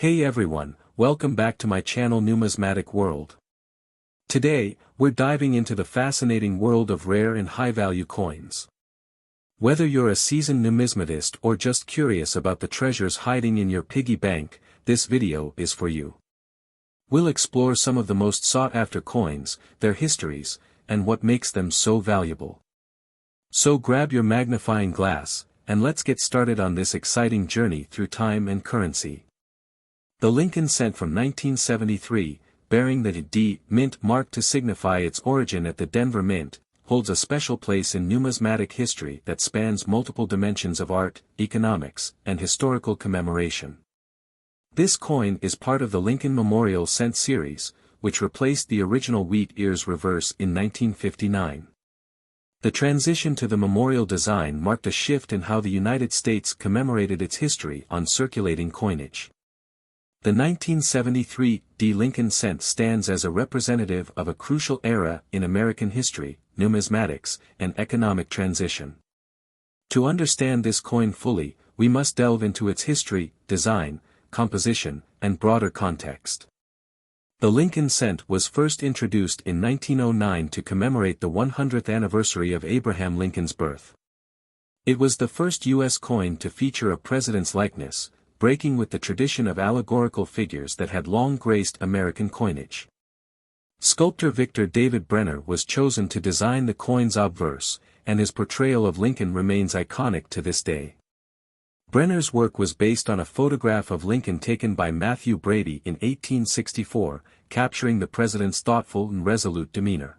Hey everyone, welcome back to my channel Numismatic World. Today, we're diving into the fascinating world of rare and high-value coins. Whether you're a seasoned numismatist or just curious about the treasures hiding in your piggy bank, this video is for you. We'll explore some of the most sought-after coins, their histories, and what makes them so valuable. So grab your magnifying glass, and let's get started on this exciting journey through time and currency. The Lincoln cent from 1973, bearing the D Mint mark to signify its origin at the Denver Mint, holds a special place in numismatic history that spans multiple dimensions of art, economics, and historical commemoration. This coin is part of the Lincoln Memorial Cent series, which replaced the original wheat ears reverse in 1959. The transition to the memorial design marked a shift in how the United States commemorated its history on circulating coinage. The 1973 D Lincoln cent stands as a representative of a crucial era in American history, numismatics, and economic transition. To understand this coin fully, we must delve into its history, design, composition, and broader context. The Lincoln cent was first introduced in 1909 to commemorate the 100th anniversary of Abraham Lincoln's birth. It was the first U.S. coin to feature a president's likeness, breaking with the tradition of allegorical figures that had long graced American coinage. Sculptor Victor David Brenner was chosen to design the coin's obverse, and his portrayal of Lincoln remains iconic to this day. Brenner's work was based on a photograph of Lincoln taken by Matthew Brady in 1864, capturing the president's thoughtful and resolute demeanor.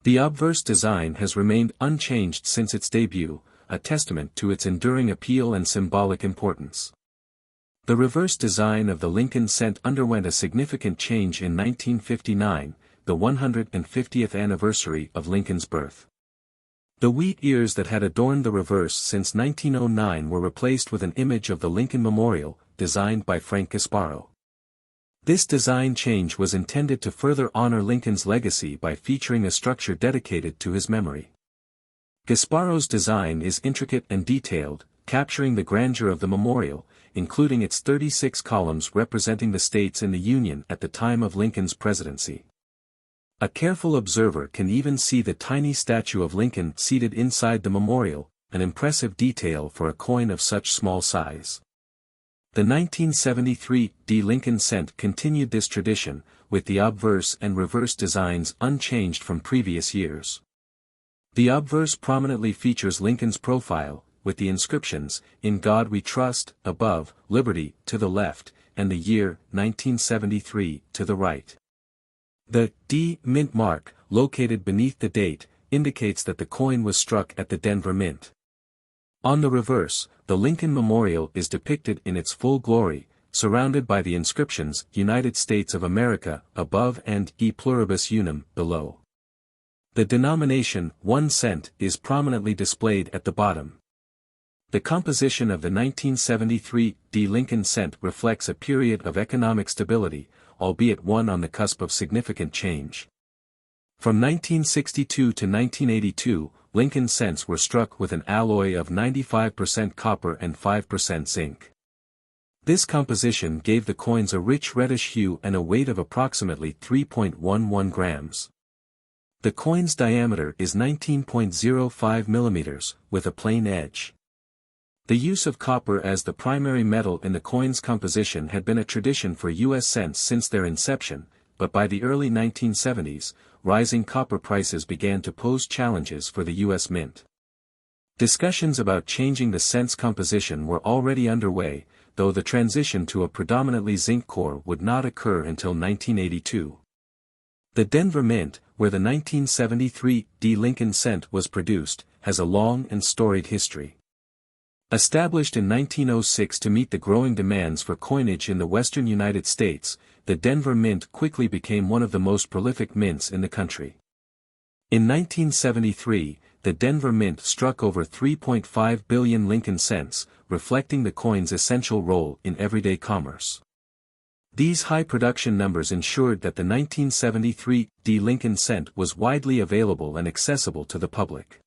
The obverse design has remained unchanged since its debut, a testament to its enduring appeal and symbolic importance. The reverse design of the Lincoln cent underwent a significant change in 1959, the 150th anniversary of Lincoln's birth. The wheat ears that had adorned the reverse since 1909 were replaced with an image of the Lincoln Memorial, designed by Frank Gasparro. This design change was intended to further honor Lincoln's legacy by featuring a structure dedicated to his memory. Gasparro's design is intricate and detailed, capturing the grandeur of the memorial, including its 36 columns representing the states in the Union at the time of Lincoln's presidency. A careful observer can even see the tiny statue of Lincoln seated inside the memorial, an impressive detail for a coin of such small size. The 1973 D Lincoln cent continued this tradition, with the obverse and reverse designs unchanged from previous years. The obverse prominently features Lincoln's profile, with the inscriptions, "In God We Trust," above, "Liberty," to the left, and the year, 1973, to the right. The D Mint mark, located beneath the date, indicates that the coin was struck at the Denver Mint. On the reverse, the Lincoln Memorial is depicted in its full glory, surrounded by the inscriptions, "United States of America," above and "E Pluribus Unum," below. The denomination, 1 cent, is prominently displayed at the bottom. The composition of the 1973 D Lincoln cent reflects a period of economic stability, albeit one on the cusp of significant change. From 1962 to 1982, Lincoln cents were struck with an alloy of 95% copper and 5% zinc. This composition gave the coins a rich reddish hue and a weight of approximately 3.11 grams. The coin's diameter is 19.05 millimeters, with a plain edge. The use of copper as the primary metal in the coin's composition had been a tradition for U.S. cents since their inception, but by the early 1970s, rising copper prices began to pose challenges for the U.S. Mint. Discussions about changing the cent's composition were already underway, though the transition to a predominantly zinc core would not occur until 1982. The Denver Mint, where the 1973 D Lincoln cent was produced, has a long and storied history. Established in 1906 to meet the growing demands for coinage in the western United States, the Denver Mint quickly became one of the most prolific mints in the country. In 1973, the Denver Mint struck over 3.5 billion Lincoln cents, reflecting the coin's essential role in everyday commerce. These high production numbers ensured that the 1973 D Lincoln cent was widely available and accessible to the public.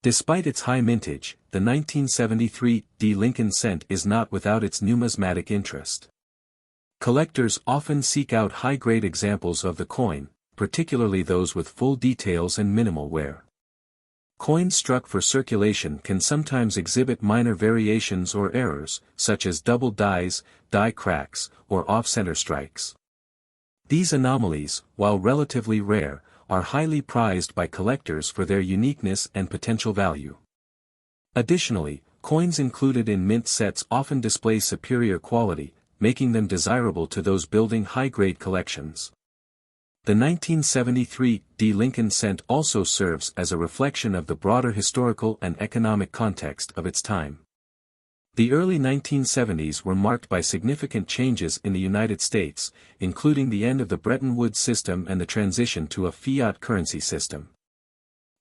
Despite its high mintage, the 1973 D Lincoln cent is not without its numismatic interest. Collectors often seek out high-grade examples of the coin, particularly those with full details and minimal wear. Coins struck for circulation can sometimes exhibit minor variations or errors, such as double dies, die cracks, or off-center strikes. These anomalies, while relatively rare, are highly prized by collectors for their uniqueness and potential value. Additionally, coins included in mint sets often display superior quality, making them desirable to those building high-grade collections. The 1973 D. Lincoln cent also serves as a reflection of the broader historical and economic context of its time. The early 1970s were marked by significant changes in the United States, including the end of the Bretton Woods system and the transition to a fiat currency system.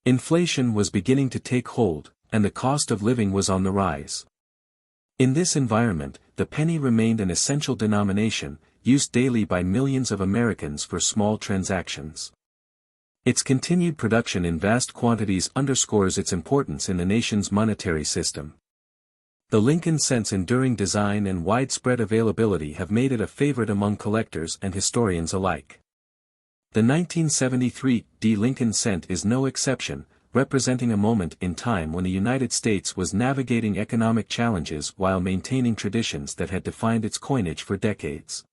Inflation was beginning to take hold, and the cost of living was on the rise. In this environment, the penny remained an essential denomination, used daily by millions of Americans for small transactions. Its continued production in vast quantities underscores its importance in the nation's monetary system. The Lincoln cent's enduring design and widespread availability have made it a favorite among collectors and historians alike. The 1973 D. Lincoln cent is no exception, representing a moment in time when the United States was navigating economic challenges while maintaining traditions that had defined its coinage for decades.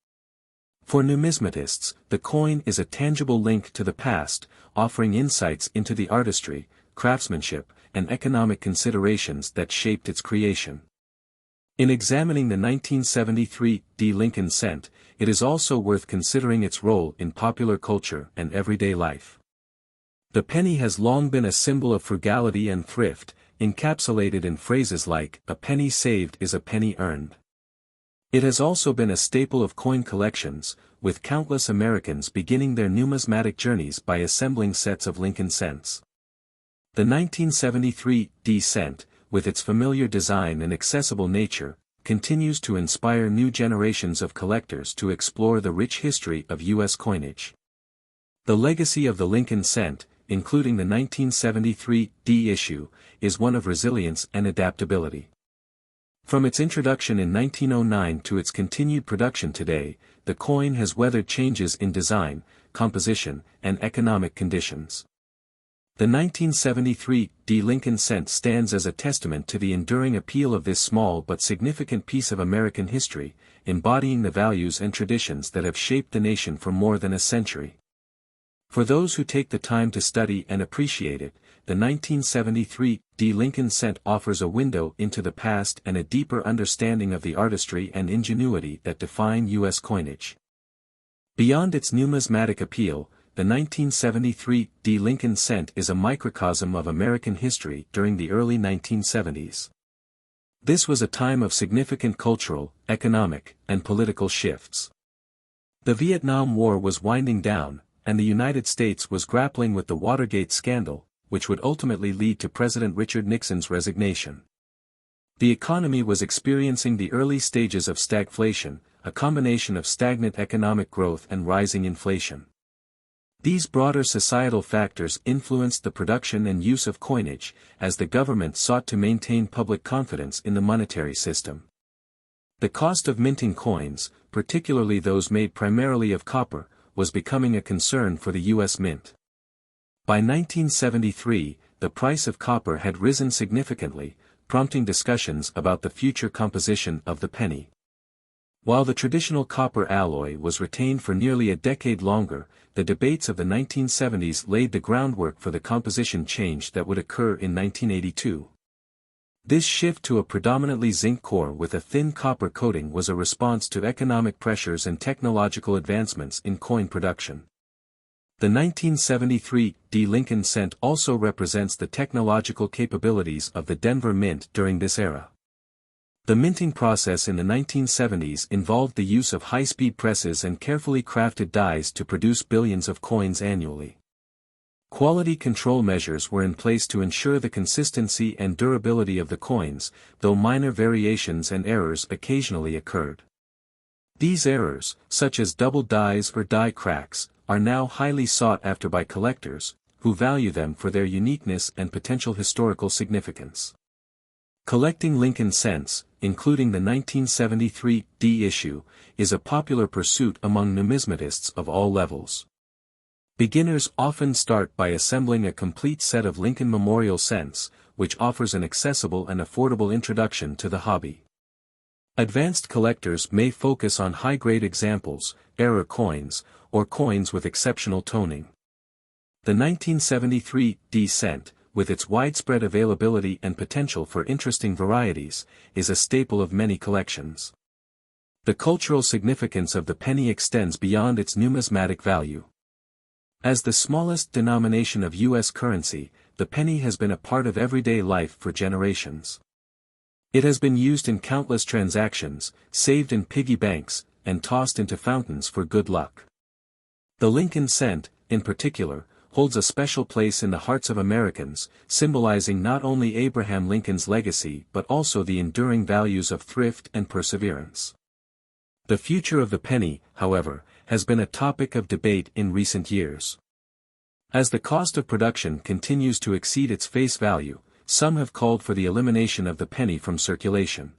For numismatists, the coin is a tangible link to the past, offering insights into the artistry, craftsmanship, and economic considerations that shaped its creation. In examining the 1973 D. Lincoln cent, it is also worth considering its role in popular culture and everyday life. The penny has long been a symbol of frugality and thrift, encapsulated in phrases like, "A penny saved is a penny earned." It has also been a staple of coin collections, with countless Americans beginning their numismatic journeys by assembling sets of Lincoln cents. The 1973 D. cent, with its familiar design and accessible nature, continues to inspire new generations of collectors to explore the rich history of U.S. coinage. The legacy of the Lincoln cent, including the 1973 D issue, is one of resilience and adaptability. From its introduction in 1909 to its continued production today, the coin has weathered changes in design, composition, and economic conditions. The 1973 D. Lincoln cent stands as a testament to the enduring appeal of this small but significant piece of American history, embodying the values and traditions that have shaped the nation for more than a century. For those who take the time to study and appreciate it, the 1973 D. Lincoln cent offers a window into the past and a deeper understanding of the artistry and ingenuity that define U.S. coinage. Beyond its numismatic appeal, the 1973 D. Lincoln cent is a microcosm of American history during the early 1970s. This was a time of significant cultural, economic, and political shifts. The Vietnam War was winding down, and the United States was grappling with the Watergate scandal, which would ultimately lead to President Richard Nixon's resignation. The economy was experiencing the early stages of stagflation, a combination of stagnant economic growth and rising inflation. These broader societal factors influenced the production and use of coinage, as the government sought to maintain public confidence in the monetary system. The cost of minting coins, particularly those made primarily of copper, was becoming a concern for the U.S. Mint. By 1973, the price of copper had risen significantly, prompting discussions about the future composition of the penny. While the traditional copper alloy was retained for nearly a decade longer, the debates of the 1970s laid the groundwork for the composition change that would occur in 1982. This shift to a predominantly zinc core with a thin copper coating was a response to economic pressures and technological advancements in coin production. The 1973 D. Lincoln cent also represents the technological capabilities of the Denver Mint during this era. The minting process in the 1970s involved the use of high-speed presses and carefully crafted dies to produce billions of coins annually. Quality control measures were in place to ensure the consistency and durability of the coins, though minor variations and errors occasionally occurred. These errors, such as double dies or die cracks, are now highly sought after by collectors, who value them for their uniqueness and potential historical significance. Collecting Lincoln Cents, including the 1973 D issue, is a popular pursuit among numismatists of all levels. Beginners often start by assembling a complete set of Lincoln Memorial cents, which offers an accessible and affordable introduction to the hobby. Advanced collectors may focus on high-grade examples, error coins, or coins with exceptional toning. The 1973 D cent, with its widespread availability and potential for interesting varieties, is a staple of many collections. The cultural significance of the penny extends beyond its numismatic value. As the smallest denomination of U.S. currency, the penny has been a part of everyday life for generations. It has been used in countless transactions, saved in piggy banks, and tossed into fountains for good luck. The Lincoln cent, in particular, holds a special place in the hearts of Americans, symbolizing not only Abraham Lincoln's legacy but also the enduring values of thrift and perseverance. The future of the penny, however, has been a topic of debate in recent years. As the cost of production continues to exceed its face value, some have called for the elimination of the penny from circulation.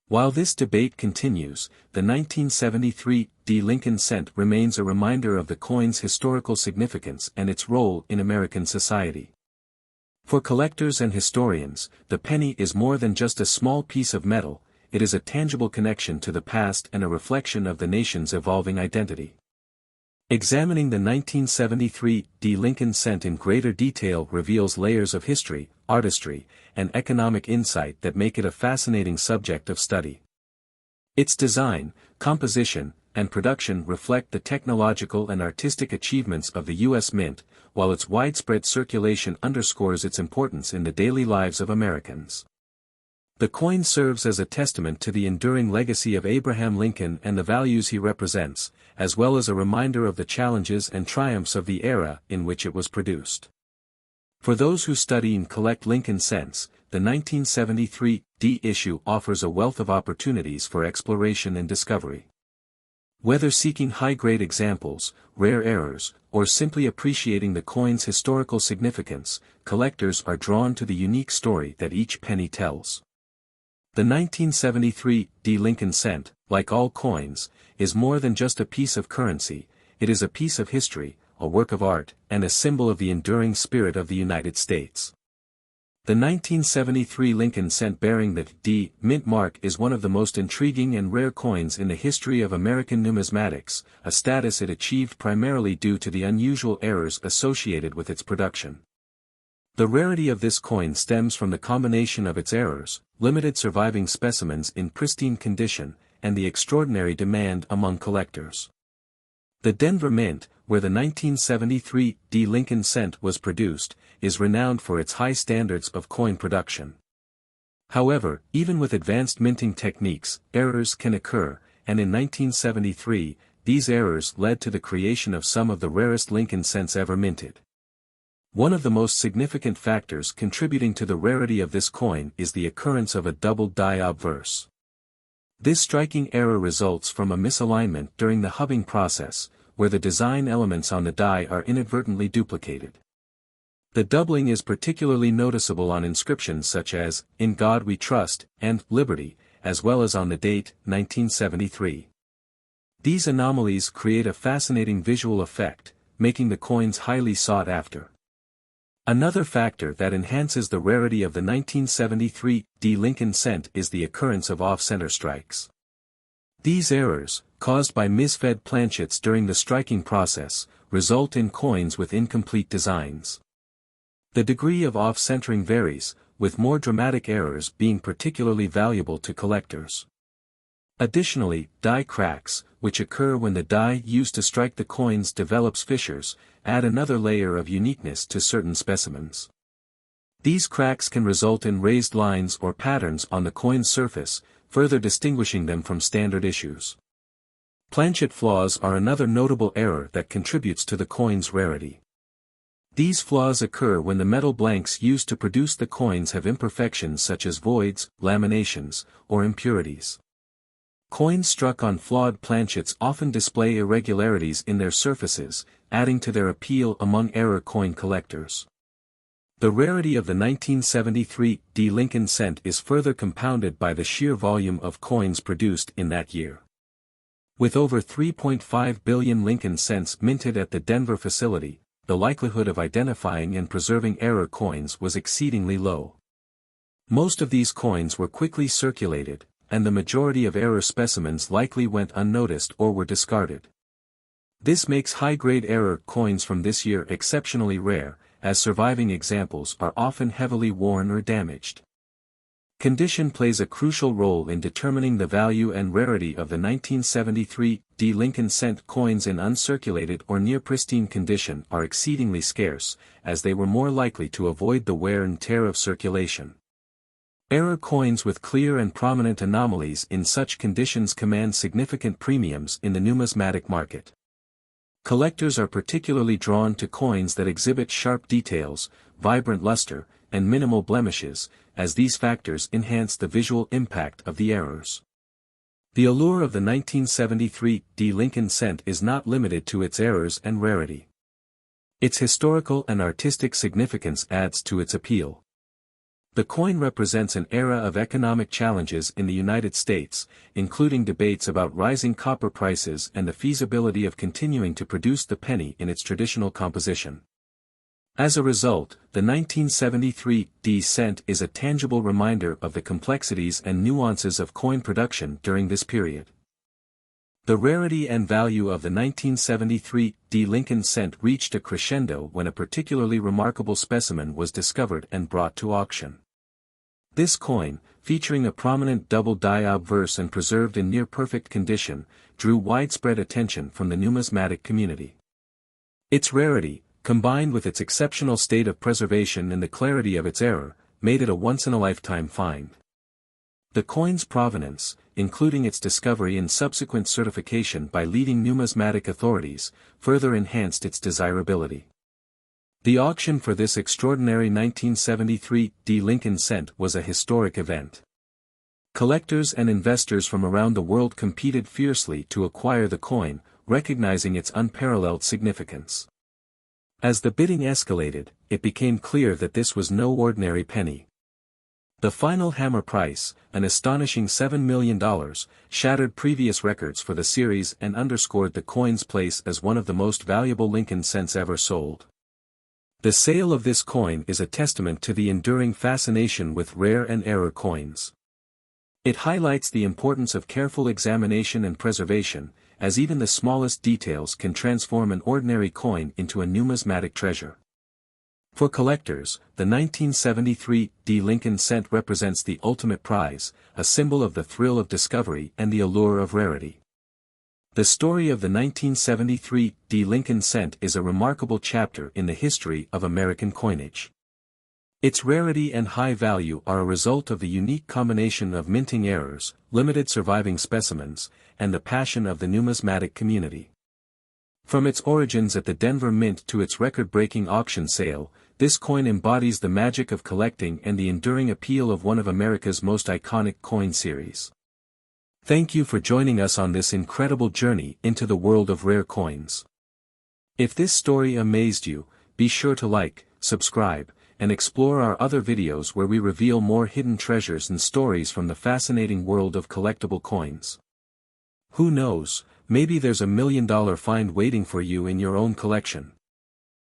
While this debate continues, the 1973 D Lincoln cent remains a reminder of the coin's historical significance and its role in American society. For collectors and historians, the penny is more than just a small piece of metal, it is a tangible connection to the past and a reflection of the nation's evolving identity. Examining the 1973 D Lincoln cent in greater detail reveals layers of history, artistry, and economic insight that make it a fascinating subject of study. Its design, composition, and production reflect the technological and artistic achievements of the U.S. Mint, while its widespread circulation underscores its importance in the daily lives of Americans. The coin serves as a testament to the enduring legacy of Abraham Lincoln and the values he represents, as well as a reminder of the challenges and triumphs of the era in which it was produced. For those who study and collect Lincoln cents, the 1973 D issue offers a wealth of opportunities for exploration and discovery. Whether seeking high-grade examples, rare errors, or simply appreciating the coin's historical significance, collectors are drawn to the unique story that each penny tells. The 1973 D Lincoln cent, like all coins, is more than just a piece of currency, it is a piece of history, a work of art, and a symbol of the enduring spirit of the United States. The 1973 Lincoln cent bearing the D Mint mark is one of the most intriguing and rare coins in the history of American numismatics, a status it achieved primarily due to the unusual errors associated with its production. The rarity of this coin stems from the combination of its errors, limited surviving specimens in pristine condition, and the extraordinary demand among collectors. The Denver Mint, where the 1973 D Lincoln cent was produced, is renowned for its high standards of coin production. However, even with advanced minting techniques, errors can occur, and in 1973, these errors led to the creation of some of the rarest Lincoln cents ever minted. One of the most significant factors contributing to the rarity of this coin is the occurrence of a doubled die obverse. This striking error results from a misalignment during the hubbing process, where the design elements on the die are inadvertently duplicated. The doubling is particularly noticeable on inscriptions such as, "In God We Trust," and "Liberty," as well as on the date, 1973. These anomalies create a fascinating visual effect, making the coins highly sought after. Another factor that enhances the rarity of the 1973 D Lincoln cent is the occurrence of off-center strikes. These errors, caused by misfed planchets during the striking process, result in coins with incomplete designs. The degree of off-centering varies, with more dramatic errors being particularly valuable to collectors. Additionally, die cracks, which occur when the die used to strike the coins develops fissures, add another layer of uniqueness to certain specimens. These cracks can result in raised lines or patterns on the coin's surface, further distinguishing them from standard issues. Planchet flaws are another notable error that contributes to the coin's rarity. These flaws occur when the metal blanks used to produce the coins have imperfections such as voids, laminations, or impurities. Coins struck on flawed planchets often display irregularities in their surfaces, adding to their appeal among error coin collectors. The rarity of the 1973 D. Lincoln cent is further compounded by the sheer volume of coins produced in that year. With over 3.5 billion Lincoln cents minted at the Denver facility, the likelihood of identifying and preserving error coins was exceedingly low. Most of these coins were quickly circulated, and the majority of error specimens likely went unnoticed or were discarded. This makes high-grade error coins from this year exceptionally rare, as surviving examples are often heavily worn or damaged. Condition plays a crucial role in determining the value and rarity of the 1973 D. Lincoln cent coins. In uncirculated or near pristine condition are exceedingly scarce, as they were more likely to avoid the wear and tear of circulation. Error coins with clear and prominent anomalies in such conditions command significant premiums in the numismatic market. Collectors are particularly drawn to coins that exhibit sharp details, vibrant luster, and minimal blemishes, as these factors enhance the visual impact of the errors. The allure of the 1973 D. Lincoln cent is not limited to its errors and rarity. Its historical and artistic significance adds to its appeal. The coin represents an era of economic challenges in the United States, including debates about rising copper prices and the feasibility of continuing to produce the penny in its traditional composition. As a result, the 1973 D cent is a tangible reminder of the complexities and nuances of coin production during this period. The rarity and value of the 1973 D. Lincoln cent reached a crescendo when a particularly remarkable specimen was discovered and brought to auction. This coin, featuring a prominent double-die obverse and preserved in near-perfect condition, drew widespread attention from the numismatic community. Its rarity, combined with its exceptional state of preservation and the clarity of its error, made it a once-in-a-lifetime find. The coin's provenance, including its discovery and subsequent certification by leading numismatic authorities, further enhanced its desirability. The auction for this extraordinary 1973 D. Lincoln cent was a historic event. Collectors and investors from around the world competed fiercely to acquire the coin, recognizing its unparalleled significance. As the bidding escalated, it became clear that this was no ordinary penny. The final hammer price, an astonishing $7 million, shattered previous records for the series and underscored the coin's place as one of the most valuable Lincoln cents ever sold. The sale of this coin is a testament to the enduring fascination with rare and error coins. It highlights the importance of careful examination and preservation, as even the smallest details can transform an ordinary coin into a numismatic treasure. For collectors, the 1973 D. Lincoln cent represents the ultimate prize, a symbol of the thrill of discovery and the allure of rarity. The story of the 1973 D. Lincoln cent is a remarkable chapter in the history of American coinage. Its rarity and high value are a result of the unique combination of minting errors, limited surviving specimens, and the passion of the numismatic community. From its origins at the Denver Mint to its record-breaking auction sale, this coin embodies the magic of collecting and the enduring appeal of one of America's most iconic coin series. Thank you for joining us on this incredible journey into the world of rare coins. If this story amazed you, be sure to like, subscribe, and explore our other videos where we reveal more hidden treasures and stories from the fascinating world of collectible coins. Who knows, maybe there's $1 million find waiting for you in your own collection.